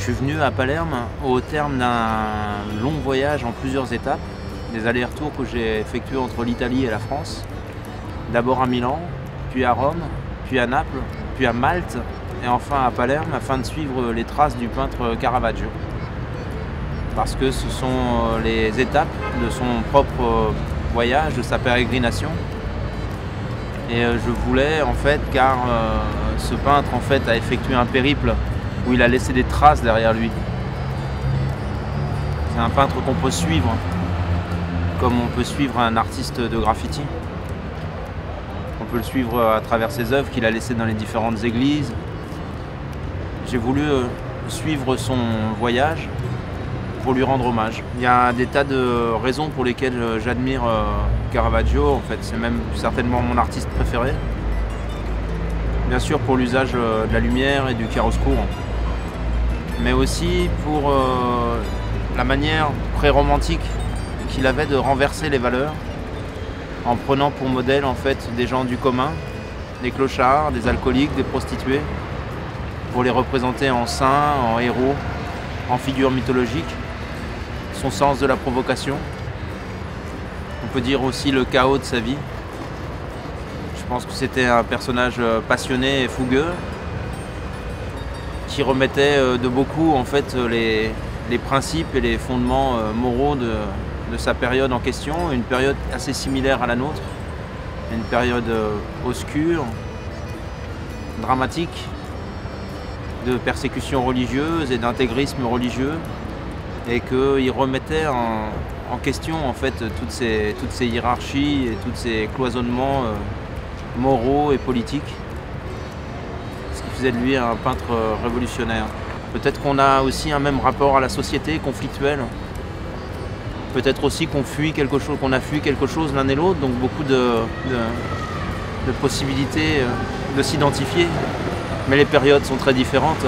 Je suis venu à Palerme au terme d'un long voyage en plusieurs étapes, des allers-retours que j'ai effectués entre l'Italie et la France. D'abord à Milan, puis à Rome, puis à Naples, puis à Malte et enfin à Palerme afin de suivre les traces du peintre Caravaggio. Parce que ce sont les étapes de son propre voyage, de sa pérégrination. Et je voulais en fait, car ce peintre en fait a effectué un périple où il a laissé des traces derrière lui. C'est un peintre qu'on peut suivre, comme on peut suivre un artiste de graffiti. On peut le suivre à travers ses œuvres qu'il a laissées dans les différentes églises. J'ai voulu suivre son voyage pour lui rendre hommage. Il y a des tas de raisons pour lesquelles j'admire Caravaggio. En fait, c'est même certainement mon artiste préféré. Bien sûr pour l'usage de la lumière et du chiaroscuro, mais aussi pour la manière pré-romantique qu'il avait de renverser les valeurs en prenant pour modèle en fait des gens du commun, des clochards, des alcooliques, des prostituées, pour les représenter en saints, en héros, en figures mythologiques. Son sens de la provocation, on peut dire aussi le chaos de sa vie. Je pense que c'était un personnage passionné et fougueux qui remettait de beaucoup en fait les principes et les fondements moraux de sa période en question, une période assez similaire à la nôtre, une période obscure, dramatique, de persécution religieuse et d'intégrisme religieux, et qu'il remettait en question en fait toutes ces hiérarchies et tous ces cloisonnements moraux et politiques, ce qui faisait de lui un peintre révolutionnaire. Peut-être qu'on a aussi un même rapport à la société conflictuelle, peut-être aussi qu'on fuit quelque chose, qu'on a fui quelque chose l'un et l'autre, donc beaucoup de possibilités de s'identifier, mais les périodes sont très différentes.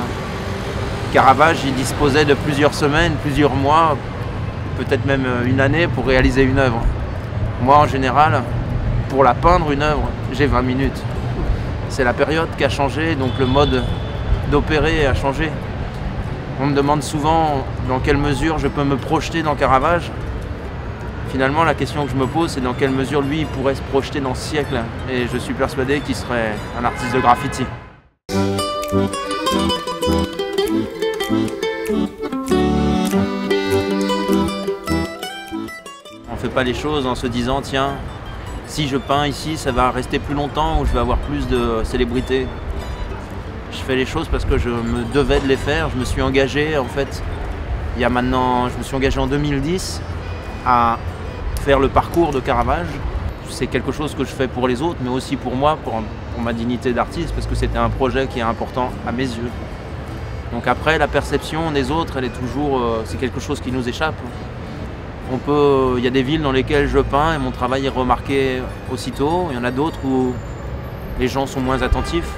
Caravage, il disposait de plusieurs semaines, plusieurs mois, peut-être même une année pour réaliser une œuvre. Moi, en général, pour la peindre une œuvre, j'ai 20 minutes. C'est la période qui a changé, donc le mode d'opérer a changé. On me demande souvent dans quelle mesure je peux me projeter dans Caravage. Finalement, la question que je me pose, c'est dans quelle mesure lui il pourrait se projeter dans ce siècle. Et je suis persuadé qu'il serait un artiste de graffiti. On ne fait pas les choses en se disant tiens, si je peins ici, ça va rester plus longtemps ou je vais avoir plus de célébrité. Je fais les choses parce que je me devais de les faire. Je me suis engagé en fait, je me suis engagé en 2010 à faire le parcours de Caravage. C'est quelque chose que je fais pour les autres, mais aussi pour moi, pour ma dignité d'artiste, parce que c'était un projet qui est important à mes yeux. Donc après, la perception des autres, elle est toujours, c'est quelque chose qui nous échappe. Il y a des villes dans lesquelles je peins et mon travail est remarqué aussitôt. Il y en a d'autres où les gens sont moins attentifs.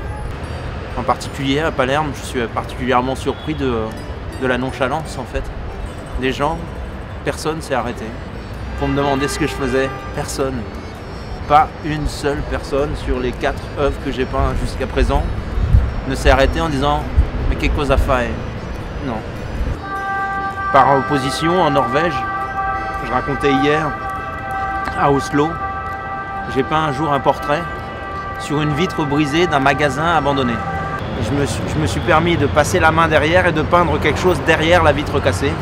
En particulier à Palerme, je suis particulièrement surpris de la nonchalance en fait des gens. Personne s'est arrêté pour me demander ce que je faisais. Personne. Pas une seule personne sur les 4 œuvres que j'ai peintes jusqu'à présent ne s'est arrêté en disant « mais quelque chose à faire ?» Non. Par opposition, en Norvège, je racontais hier, à Oslo, j'ai peint un jour un portrait sur une vitre brisée d'un magasin abandonné. Je me suis permis de passer la main derrière et de peindre quelque chose derrière la vitre cassée.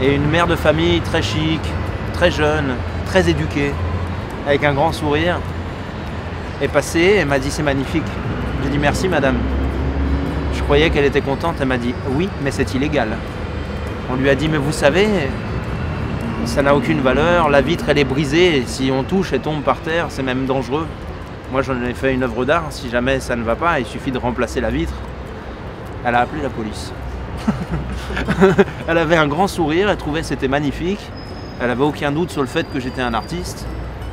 Et une mère de famille très chic, très jeune, très éduquée, avec un grand sourire, est passée et m'a dit « c'est magnifique ». J'ai dit « merci madame ». Je croyais qu'elle était contente, elle m'a dit « oui, mais c'est illégal ». On lui a dit « mais vous savez, ça n'a aucune valeur, la vitre elle est brisée, et si on touche, elle tombe par terre, c'est même dangereux. Moi j'en ai fait une œuvre d'art, si jamais ça ne va pas, il suffit de remplacer la vitre ». Elle a appelé la police. Elle avait un grand sourire, elle trouvait que c'était magnifique, elle n'avait aucun doute sur le fait que j'étais un artiste.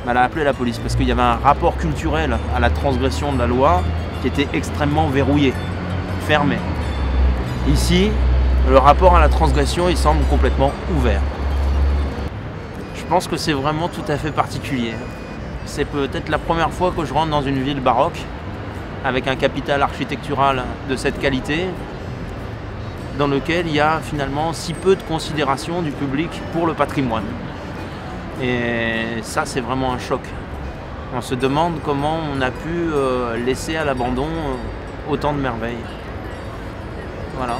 Elle a appelé la police parce qu'il y avait un rapport culturel à la transgression de la loi qui était extrêmement verrouillé, fermé. Ici, le rapport à la transgression, il semble complètement ouvert. Je pense que c'est vraiment tout à fait particulier. C'est peut-être la première fois que je rentre dans une ville baroque avec un capital architectural de cette qualité. dans lequel il y a finalement si peu de considération du public pour le patrimoine. Et ça, c'est vraiment un choc. On se demande comment on a pu laisser à l'abandon autant de merveilles. Voilà.